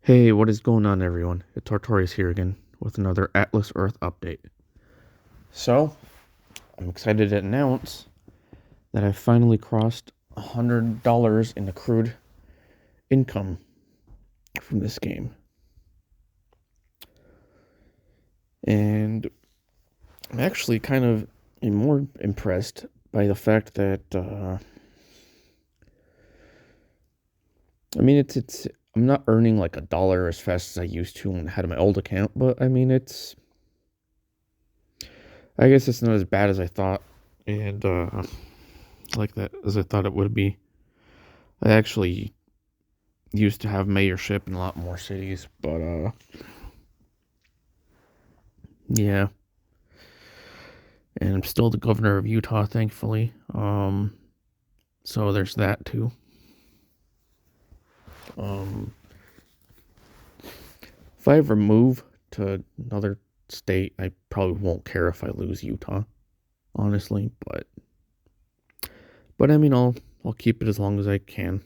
Hey, what is going on, everyone? It's Artorias here again with another Atlas Earth update. So, I'm excited to announce that I finally crossed $100 in accrued income from this game. And I'm actually kind of more impressed by the fact that, I'm not earning like $1 as fast as I used to when I had my old account, but I guess it's not as bad as I thought. And, like that as I thought it would be. I actually used to have mayorship in a lot more cities, but yeah, and I'm still the governor of Utah, thankfully. So there's that too. Um, if I ever move to another state, I probably won't care if I lose Utah, honestly. But I mean, I'll keep it as long as I can.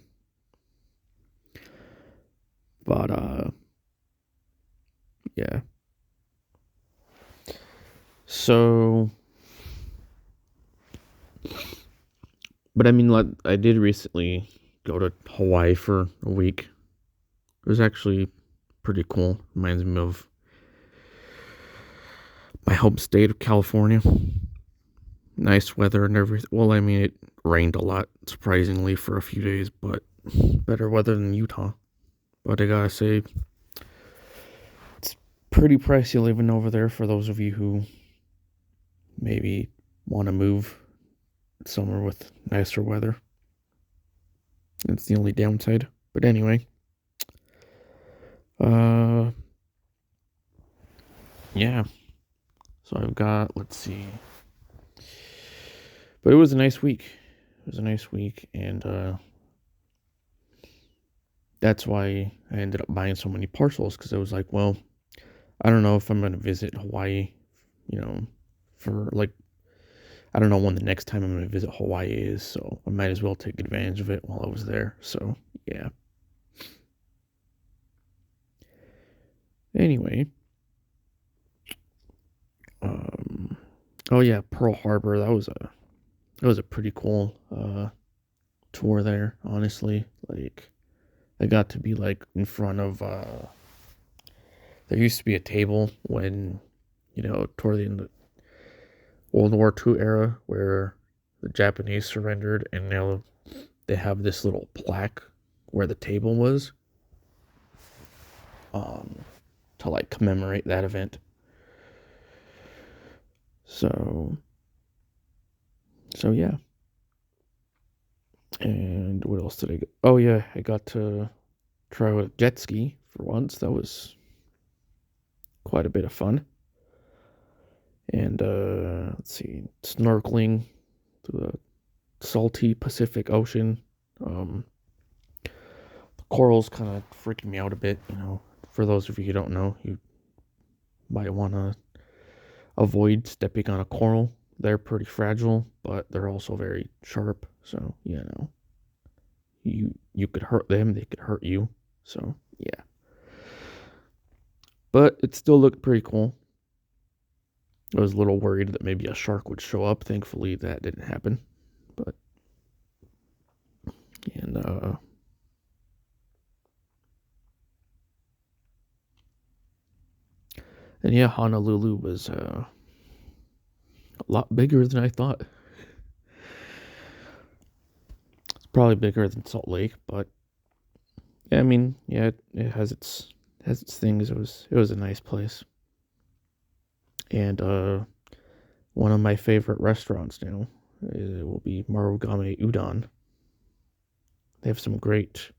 But yeah. So, but I mean, like, I did recently go to Hawaii for a week. It was actually pretty cool. Reminds me of my home state of California. Nice weather and everything. Well, I mean, it rained a lot, surprisingly, for a few days, but better weather than Utah. But I gotta say, it's pretty pricey living over there for those of you who maybe want to move somewhere with nicer weather. That's the only downside. But anyway, uh, yeah. So I've got, let's see. But it was a nice week. It was a nice week, and that's why I ended up buying so many parcels because I was like, well, I don't know if I'm going to visit Hawaii, you know, for like, I don't know when the next time I'm going to visit Hawaii is, so I might as well take advantage of it while I was there. So, yeah. Anyway, um, oh yeah, Pearl Harbor. That was a pretty cool tour there. Honestly, like I got to be like in front of. There used to be a table when toward the end of World War II era where the Japanese surrendered, and now they have this little plaque where the table was, um, to like commemorate that event. So, so yeah. And what else did I get? Oh yeah, I got to try a jet ski for once. That was quite a bit of fun. And let's see, snorkeling through the salty Pacific Ocean. Um, the corals kind of freaking me out a bit. For those of you who don't know, you might want to avoid stepping on a coral. They're pretty fragile, but they're also very sharp. So you could hurt them, they could hurt you. So yeah, but it still looked pretty cool. I was a little worried that maybe a shark would show up. Thankfully, that didn't happen. But and and yeah, Honolulu was a lot bigger than I thought. It's probably bigger than Salt Lake, but yeah, I mean, yeah, it has its things. It was a nice place, and one of my favorite restaurants now will be Marugame Udon. They have some great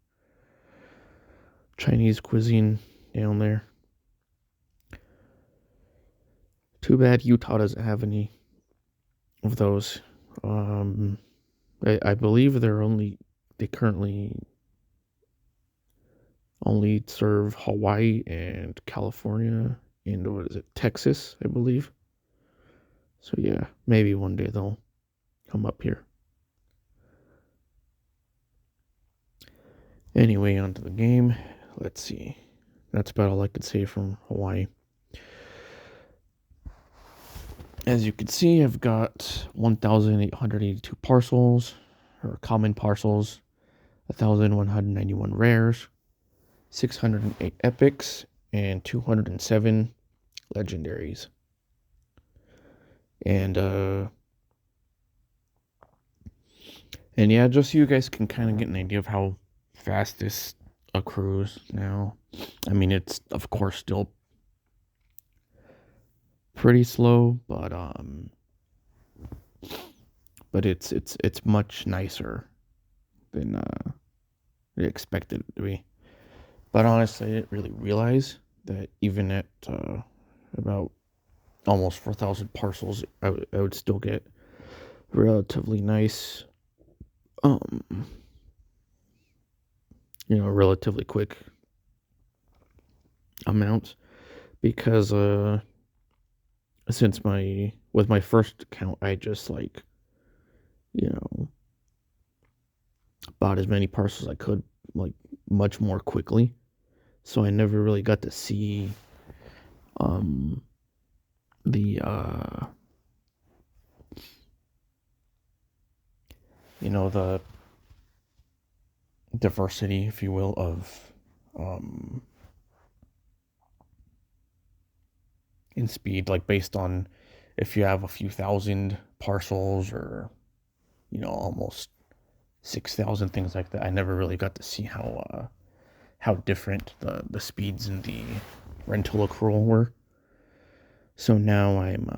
Chinese cuisine down there. Too bad Utah doesn't have any of those. Um, I believe they currently only serve Hawaii and California and what is it, Texas, I believe. So yeah, maybe one day they'll come up here. Anyway, onto the game. Let's see. That's about all I could say from Hawaii. As you can see, I've got 1,882 parcels, or common parcels, 1,191 rares, 608 epics, and 207 legendaries. And yeah, just so you guys can kind of get an idea of how fast this accrues now. I mean, it's of course still pretty slow, but it's much nicer than I expected it to be. But honestly, I didn't really realize that even at about almost 4,000 parcels, I would still get relatively nice, um, relatively quick amounts, because since with my first account, I just like, you know, bought as many parcels as I could, like, much more quickly. So I never really got to see um the the diversity, if you will, of in speed, like based on if you have a few thousand parcels or almost 6,000, things like that. I never really got to see how different the speeds in the rental accrual were. So now I'm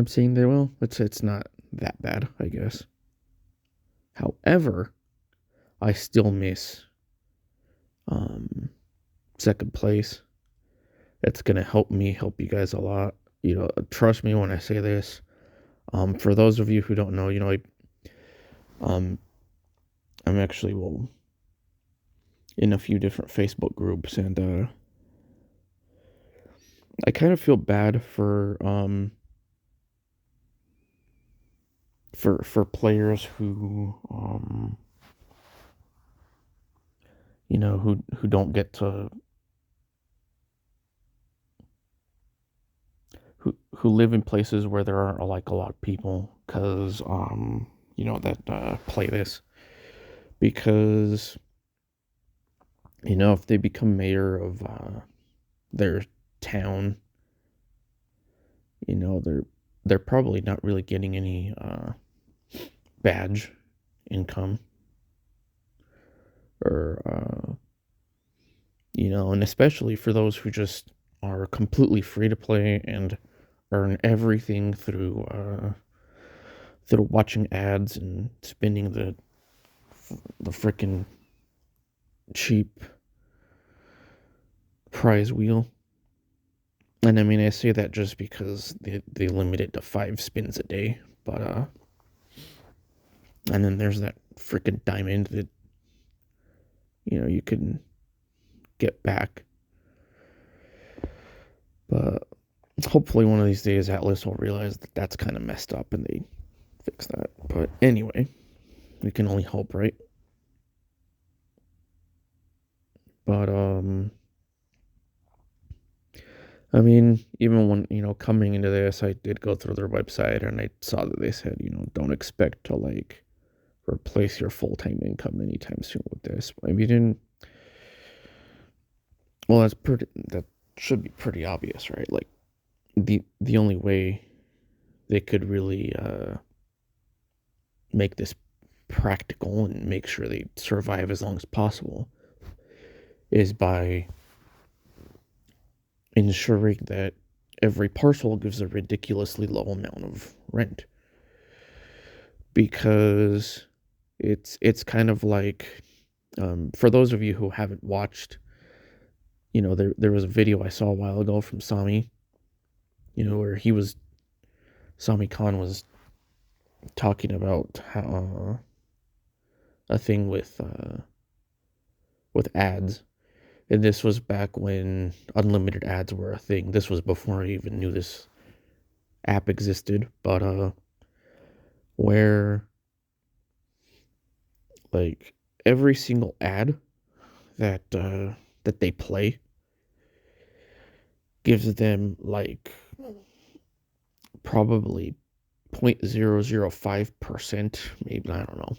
seeing that, well, it's not that bad, I guess. However, I still miss second place. It's gonna help you guys a lot. Trust me when I say this. For those of you who don't know, um, I'm actually, well, in a few different Facebook groups, and I kind of feel bad for players who who don't get to who live in places where there are like a lot of people, because that play this, because if they become mayor of their town, they're probably not really getting any badge income, or and especially for those who just are completely free to play and earn everything through watching ads and spinning the freaking cheap prize wheel. And I mean, I say that just because they limit it to 5 spins a day, but and then there's that freaking diamond that you can get back. But hopefully one of these days Atlas will realize that that's kind of messed up and they fix that. But anyway, we can only hope, right? But I mean, even when coming into this, I did go through their website and I saw that they said don't expect to like replace your full-time income anytime soon with this. I mean, well, that should be pretty obvious, right? Like, the only way they could really make this practical and make sure they survive as long as possible is by ensuring that every parcel gives a ridiculously low amount of rent, because it's kind of like, for those of you who haven't watched, there was a video I saw a while ago from Sami, where Sami Khan was talking about how a thing with ads. And this was back when unlimited ads were a thing. This was before I even knew this app existed, but where like every single ad that that they play gives them like probably 0.005%, maybe, I don't know,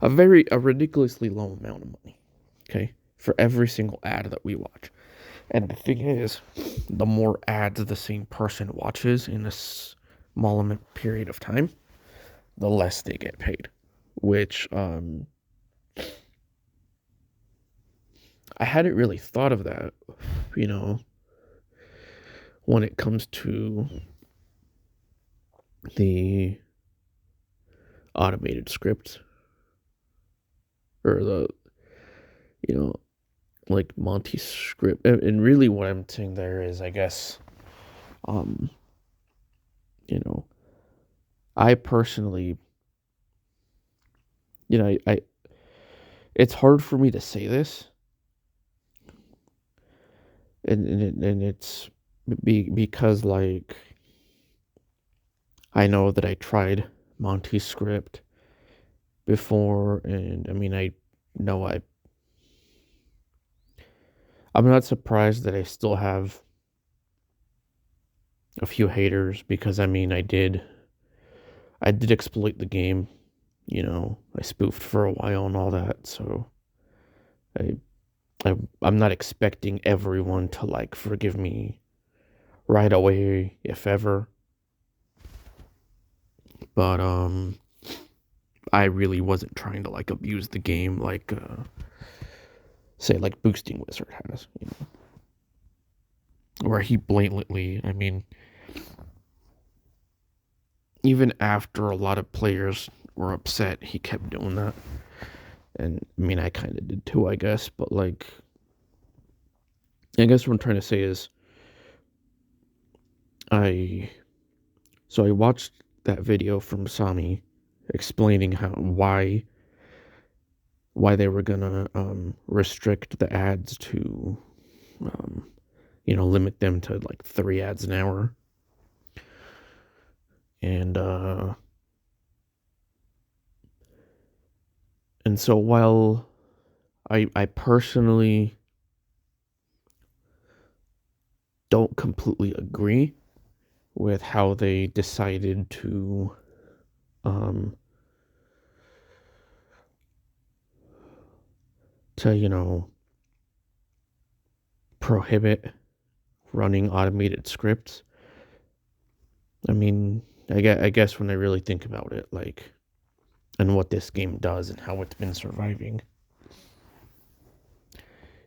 a ridiculously low amount of money, okay, for every single ad that we watch. And the thing is, the more ads the same person watches in a small period of time, the less they get paid. Which I hadn't really thought of that, you know, when it comes to the automated scripts or the, you know, like Monty's script. And really what I'm saying there is, I guess, um, you know, I personally, I it's hard for me to say this, and it's because like I know that I tried Monty's script before, and I mean know I'm not surprised that I still have a few haters, because I mean I did exploit the game, I spoofed for a while and all that, so I, I'm not expecting everyone to like forgive me right away, if ever. But I really wasn't trying to like abuse the game like say like Boosting Wizard has, where he blatantly, I mean, even after a lot of players were upset, he kept doing that. And I mean, I kind of did too, I guess. But like, I guess what I'm trying to say is, I I watched that video from Sami explaining why they were gonna restrict the ads to um, limit them to like 3 ads an hour. And and so while I personally don't completely agree with how they decided um to prohibit running automated scripts. I mean, I guess when I really think about it, like, and what this game does and how it's been surviving,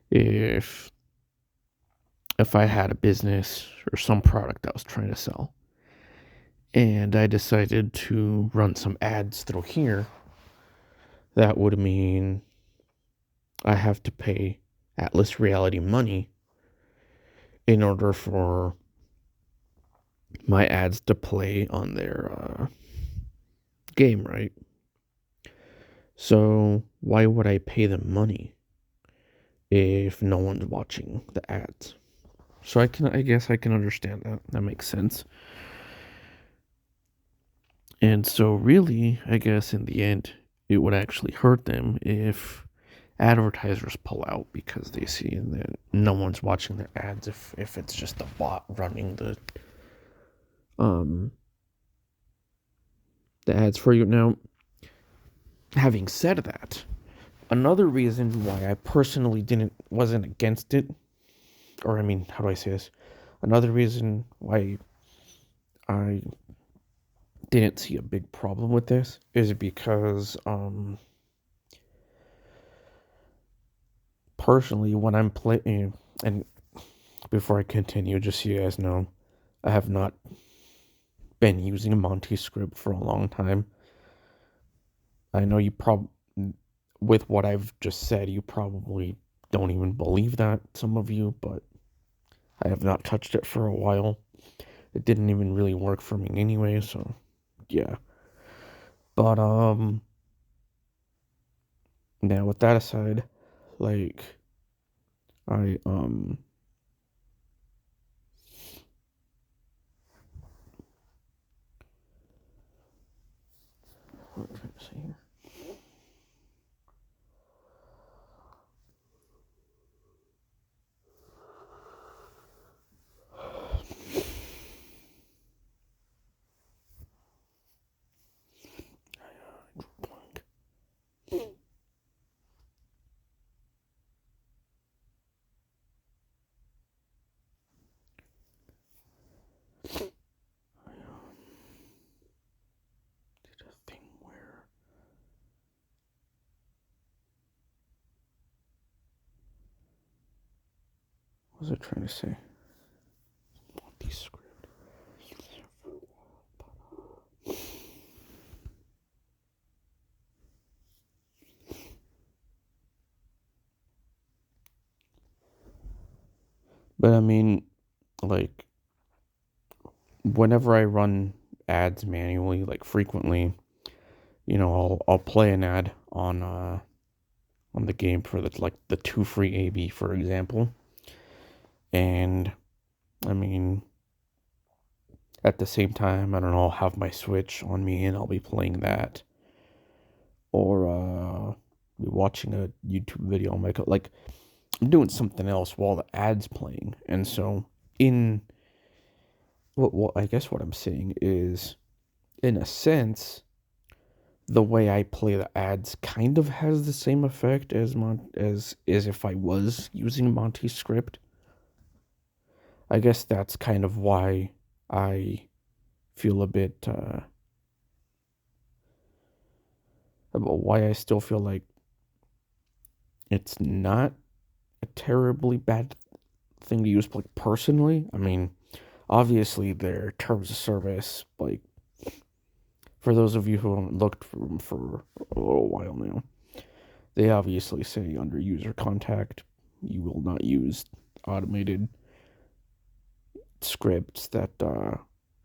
if I had a business or some product I was trying to sell, and I decided to run some ads through here, that would mean I have to pay Atlas Reality money in order for my ads to play on their game, right? So why would I pay them money if no one's watching the ads? So I guess I can understand that. That makes sense. And so really, I guess in the end, it would actually hurt them if advertisers pull out, because they see that no one's watching their ads if it's just a bot running um the ads for you. Now, having said that, another reason why I personally wasn't against it, or I mean, how do I say this? Another reason why I didn't see a big problem with this is because personally, when I'm playing, and before I continue, just so you guys know, I have not been using a Monty script for a long time. I know with what I've just said, you probably don't even believe that, some of you, but I have not touched it for a while. It didn't even really work for me anyway, so yeah. But now with that aside, like I what am I trying to say here? What was I trying to say? Script. But I mean, like, whenever I run ads manually, like frequently, I'll play an ad on the game for the 2 free AB, for example. And I mean, at the same time, I don't know, I'll have my Switch on me and I'll be playing that, or be watching a YouTube video on my like I'm doing something else while the ad's playing. And so in what I guess what I'm saying is, in a sense, the way I play the ads kind of has the same effect as if I was using Monty's script. I guess that's kind of why I feel a bit about why I still feel like it's not a terribly bad thing to use, like, personally. I mean, obviously their terms of service, like, for those of you who haven't looked for a little while now, they obviously say under user contact you will not use automated scripts that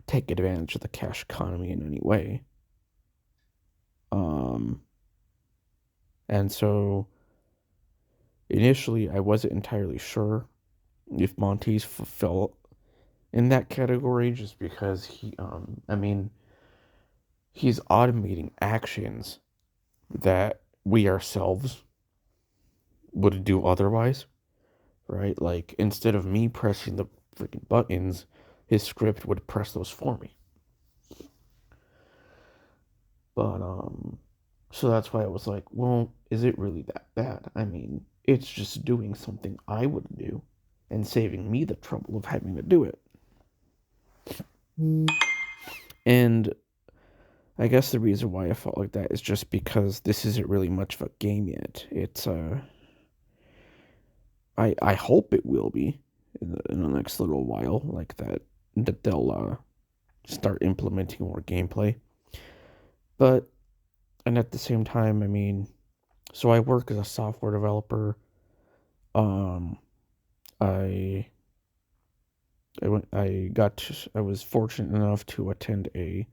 take advantage of the cash economy in any way. And so initially I wasn't entirely sure if Monty's fell in that category, just because he's automating actions that we ourselves would do otherwise, right? Like, instead of me pressing the freaking buttons, his script would press those for me. But so that's why I was like, well, is it really that bad? I mean, it's just doing something I would do and saving me the trouble of having to do it. And I guess the reason why I felt like that is just because this isn't really much of a game yet. It's I hope it will be in the next little while, like that they'll start implementing more gameplay. But and at the same time, I mean, so I work as a software developer. Um, I I was fortunate enough to attend a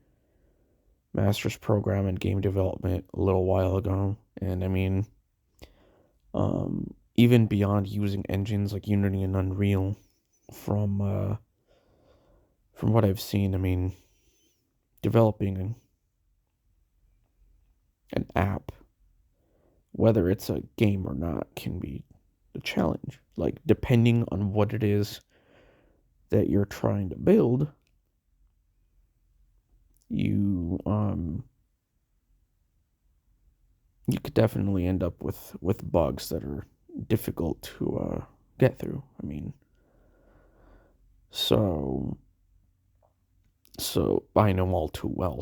master's program in game development a little while ago, and I mean, even beyond using engines like Unity and Unreal, from what I've seen, I mean, developing an app, whether it's a game or not, can be a challenge. Like, depending on what it is that you're trying to build, you could definitely end up with bugs that are difficult to get through. I mean, so I know all too well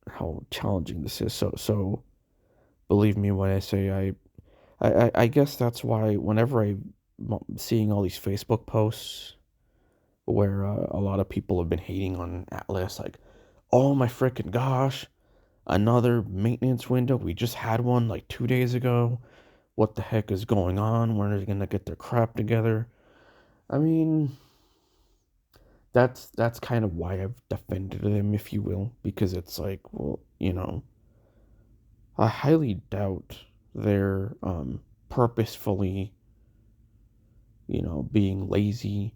how challenging this is. So believe me when I say I guess that's why whenever I'm seeing all these Facebook posts where a lot of people have been hating on Atlas, like, oh my freaking gosh, another maintenance window. We just had one like 2 days ago. What the heck is going on? When are they gonna get their crap together? I mean, that's kind of why I've defended them, if you will, because it's like, well, I highly doubt they're purposefully, being lazy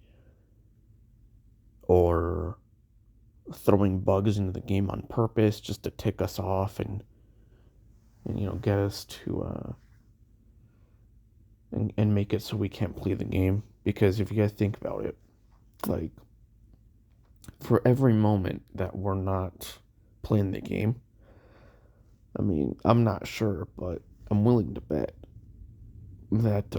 or throwing bugs into the game on purpose just to tick us off and get us to and make it so we can't play the game. Because if you guys think about it, like, for every moment that we're not playing the game, I mean, I'm not sure, but I'm willing to bet that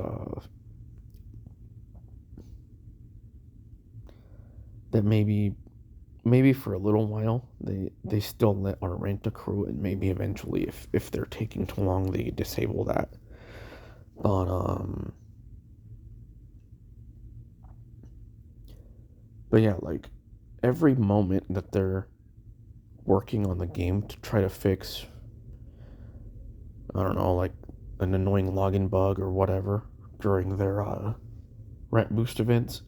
that maybe for a little while they still let our rent accrue, and maybe eventually, if they're taking too long, they disable that. But But yeah, like every moment that they're working on the game to try to fix, I don't know, like an annoying login bug or whatever during their rent boost events,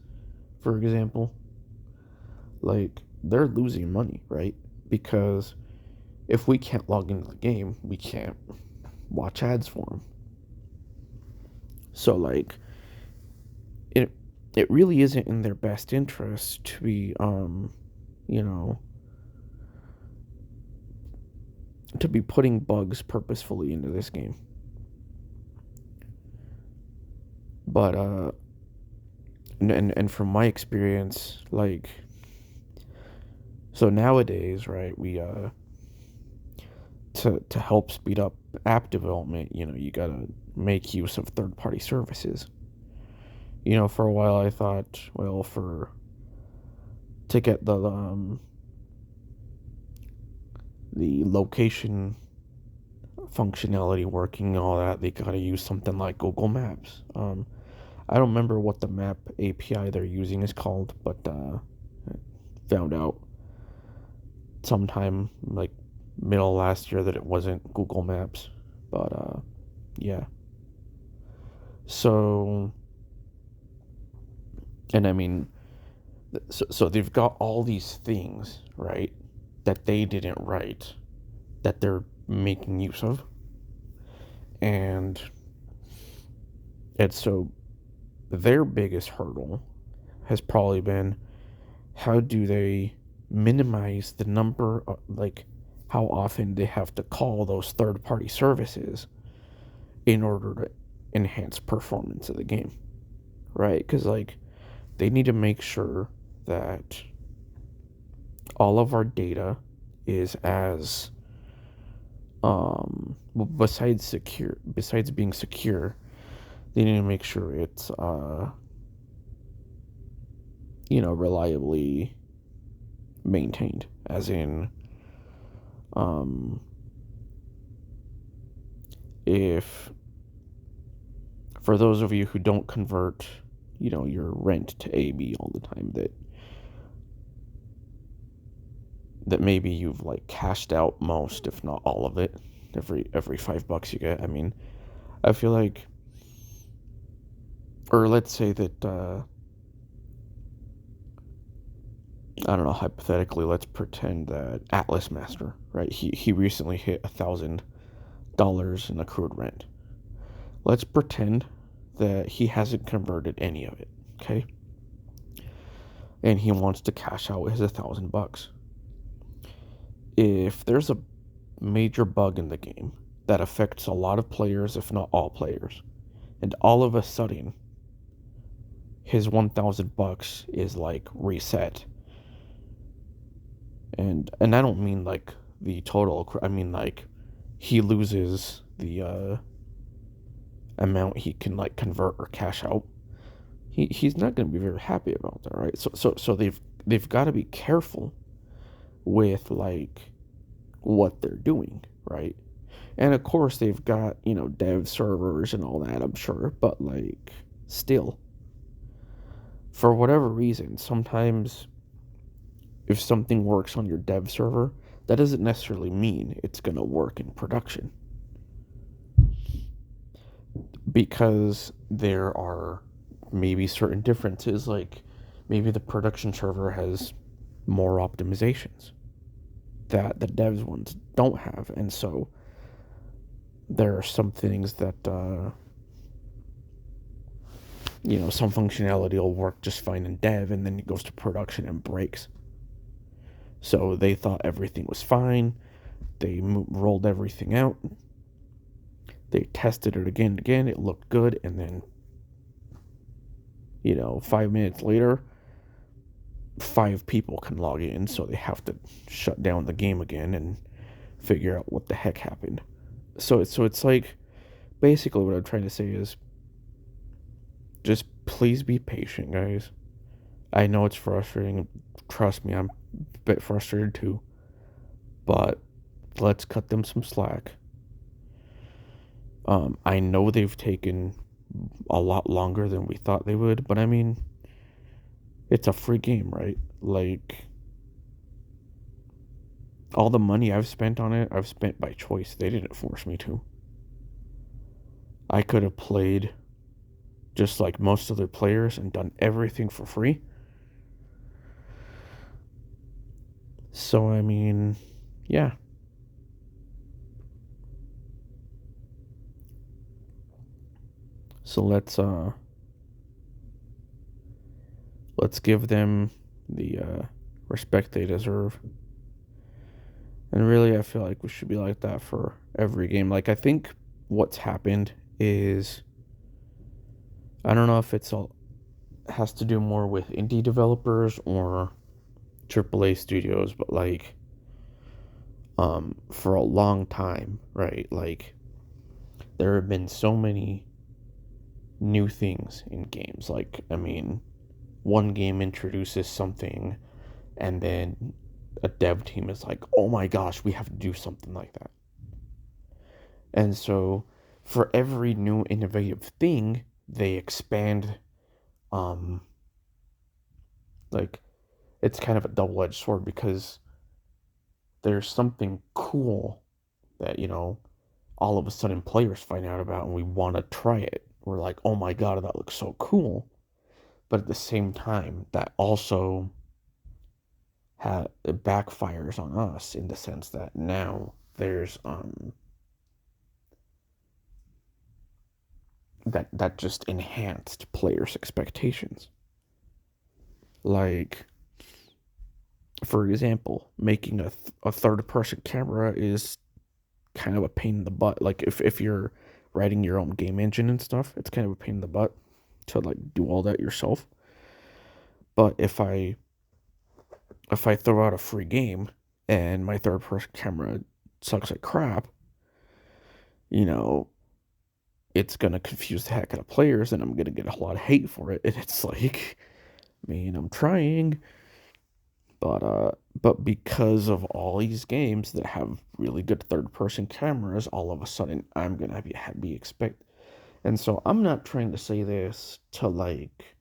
for example, like they're losing money, right? Because if we can't log into the game, we can't watch ads for them. So like it it really isn't in their best interest to be you know to be putting bugs purposefully into this game. But and from my experience, like so nowadays, right, we to help speed up app development, you gotta make use of third party services. For a while I thought, well, for to get the location functionality working and all that, they gotta use something like Google Maps. I don't remember what the map API they're using is called, but found out sometime like middle last year that it wasn't Google Maps. But yeah. So, and I mean, so they've got all these things, right, that they didn't write that they're making use of. And it's so their biggest hurdle has probably been how do they minimize the number of, like, how often they have to call those third party services in order to enhance performance of the game, right? Because like they need to make sure that all of our data is as besides being secure, they need to make sure it's reliably maintained, as in if for those of you who don't convert your rent to AB all the time, that maybe you've like cashed out most, if not all of it, every $5 you get. I mean, I feel like, or let's say that I don't know, hypothetically, let's pretend that Atlas Master, right? He recently hit $1,000 in accrued rent. Let's pretend that he hasn't converted any of it, okay? And he wants to cash out his $1,000. If there's a major bug in the game that affects a lot of players, if not all players, and all of a sudden his $1,000 is like reset, and I don't mean like the total, I mean like he loses the amount he can like convert or cash out. He's not going to be very happy about that, right? So they've got to be careful with like what they're doing, right? And of course they've got dev servers and all that, I'm sure, but like still, for whatever reason, sometimes if something works on your dev server, that doesn't necessarily mean it's going to work in production, because there are maybe certain differences, like maybe the production server has more optimizations that the devs ones don't have, and so there are some things that some functionality will work just fine in dev and then it goes to production and breaks. So they thought everything was fine, they rolled everything out, they tested it again and again, it looked good, and then 5 minutes later 5 people can log in, so they have to shut down the game again and figure out what the heck happened. So it's like, basically what I'm trying to say is just please be patient, guys. I know it's frustrating. Trust me, I'm a bit frustrated too. But let's cut them some slack. I know they've taken a lot longer than we thought they would, but I mean, It's a free game, right? Like, all the money I've spent on it, I've spent by choice. They didn't force me to. I could have played just like most other players and done everything for free. So, I mean, yeah. So let's give them the respect they deserve. And really, I feel like we should be like that for every game. Like, I think what's happened is, I don't know if it's all has to do more with indie developers or AAA studios, but like, for a long time, right? Like, there have been so many new things in games. Like, I mean, one game introduces something, and then a dev team is like, oh my gosh, we have to do something like that. And so, for every new innovative thing, they expand. Um, like, it's kind of a double edged sword because there's something cool that, all of a sudden players find out about and we want to try it. We're like, oh my god, that looks so cool. But at the same time, that also it backfires on us in the sense that now there's that just enhanced players' expectations. Like, for example, making a third person camera is kind of a pain in the butt. Like, if you're writing your own game engine and stuff, it's kind of a pain in the butt to like do all that yourself. But if I throw out a free game and my third person camera sucks like crap, you know, it's gonna confuse the heck out of players and I'm gonna get a lot of hate for it. And it's like, man, I'm trying. But because of all these games that have really good third person cameras, all of a sudden I'm gonna be expect. And so I'm not trying to say this to like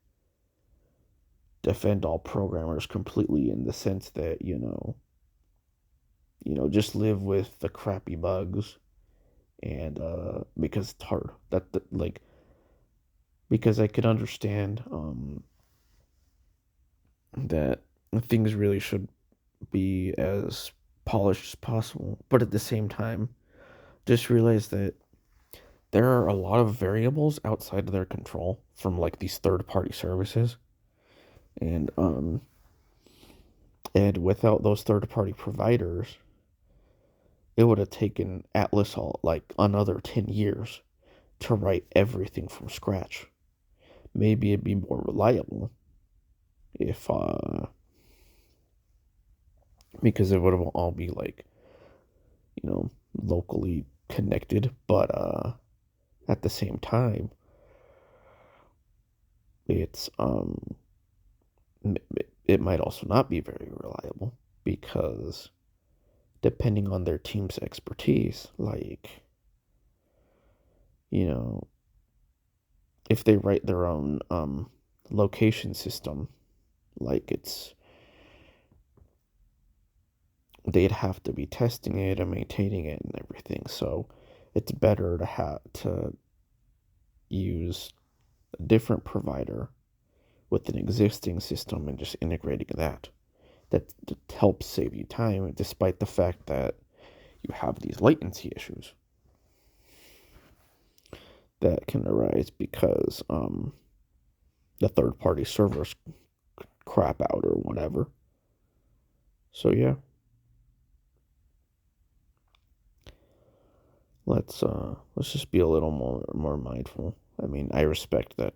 defend all programmers completely in the sense that, just live with the crappy bugs and because it's hard. Like, because I could understand that things really should be as polished as possible, but at the same time, just realize that there are a lot of variables outside of their control from like these third party services, and without those third party providers, it would have taken Atlas all like another 10 years to write everything from scratch. Maybe it'd be more reliable if because it would have all be like, locally connected, but at the same time, it's it might also not be very reliable because depending on their team's expertise, like, you know, if they write their own location system, like they'd have to be testing it and maintaining it and everything. So it's better to have to use a different provider with an existing system and just integrating that helps save you time despite the fact that you have these latency issues that can arise because the third party servers crap out or whatever. So yeah, let's just be a little more mindful. I mean, I respect that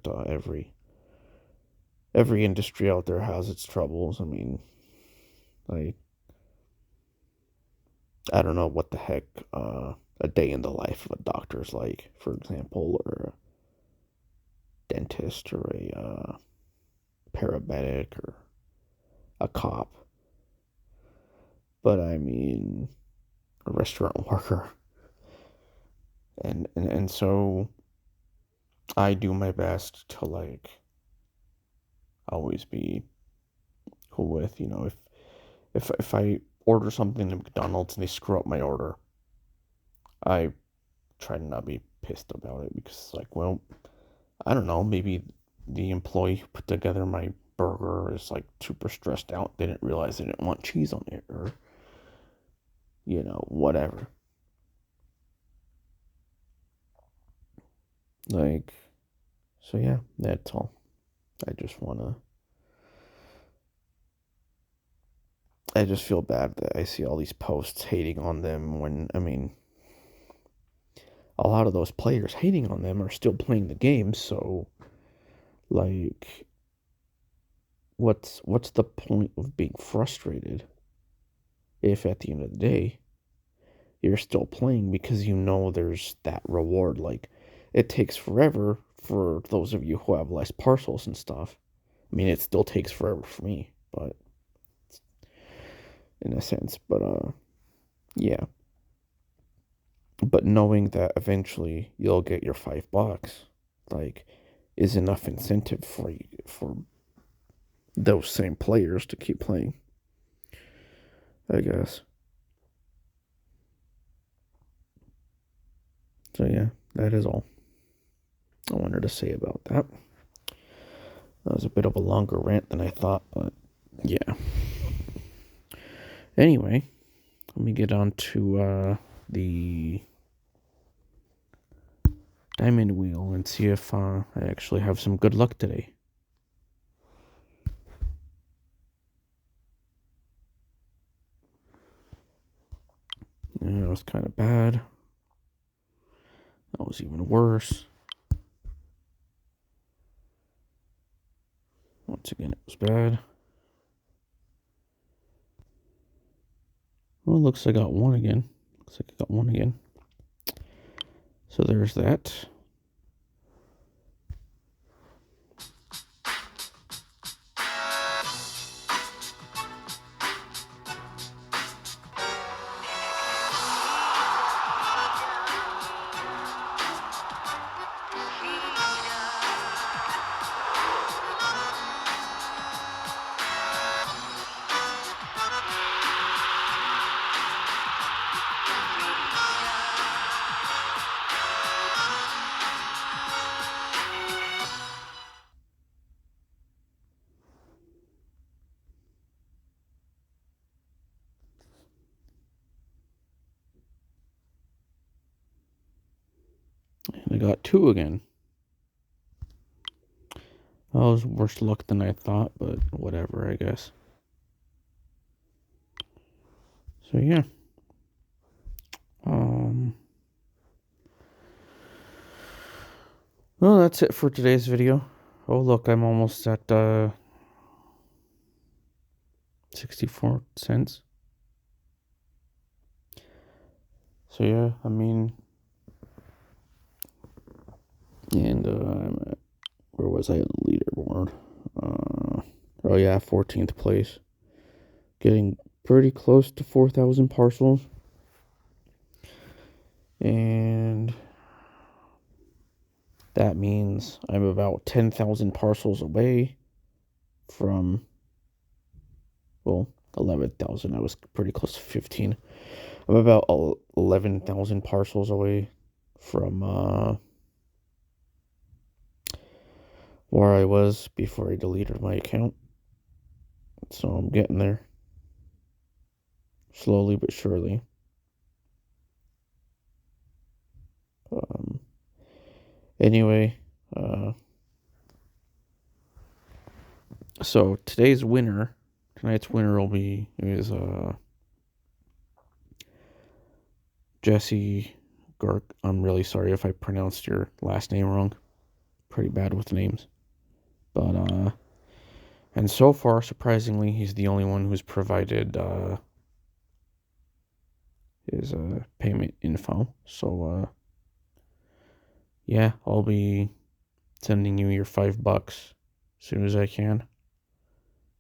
every industry out there has its troubles. I mean, I I don't know what the heck a day in the life of a doctor is like, for example, or a dentist or a paramedic or a cop. But I mean, a restaurant worker. And so I do my best to like always be cool with. You know, if I order something at McDonald's and they screw up my order, I try to not be pissed about it because, like, well, I don't know, maybe the employee who put together my burger is like super stressed out. They didn't realize they didn't want cheese on it, or whatever. Like, so yeah, that's all. I just feel bad that I see all these posts hating on them when, I mean, a lot of those players hating on them are still playing the game, so like what's the point of being frustrated if at the end of the day you're still playing because you know there's that reward? Like, it takes forever for those of you who have less parcels and stuff. I mean, it still takes forever for me, but in a sense, but yeah. But knowing that eventually you'll get your $5, like, is enough incentive for you, for those same players to keep playing, I guess. So yeah, that is all I wanted to say about that. That was a bit of a longer rant than I thought, but yeah. Anyway, let me get on to the diamond wheel and see if I actually have some good luck today. Yeah, that was kind of bad. That was even worse. Once again, it was bad. Well, looks like I got one again. So there's that. And I got two again. That was worse luck than I thought, but whatever, I guess. So yeah. Well, that's it for today's video. Oh, look, I'm almost at 64 cents. So yeah, I mean, and where was I on the leaderboard? Oh yeah, 14th place. Getting pretty close to 4,000 parcels. And that means I'm about 10,000 parcels away from, well, 11,000. I was pretty close to 15. I'm about 11,000 parcels away from where I was before I deleted my account. So I'm getting there. Slowly but surely. Anyway, so tonight's winner is Jesse Gark. I'm really sorry if I pronounced your last name wrong. Pretty bad with names. But and so far, surprisingly, he's the only one who's provided his payment info. So yeah, I'll be sending you your $5 as soon as I can.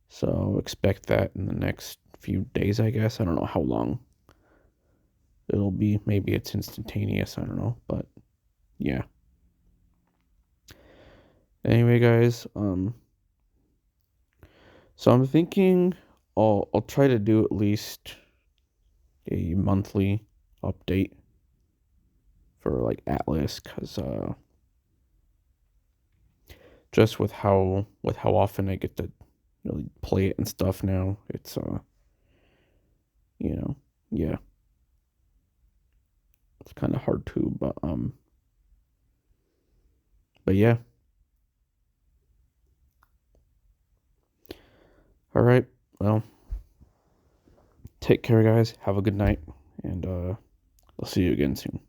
So expect that in the next few days, I guess. I don't know how long it'll be. Maybe it's instantaneous. I don't know, but yeah. Anyway, guys, So I'm thinking I'll try to do at least a monthly update for like Atlas, because just with how often I get to really play it and stuff now, it's you know, yeah, it's kind of hard to, but yeah. All right. Well, take care, guys. Have a good night, and I'll see you again soon.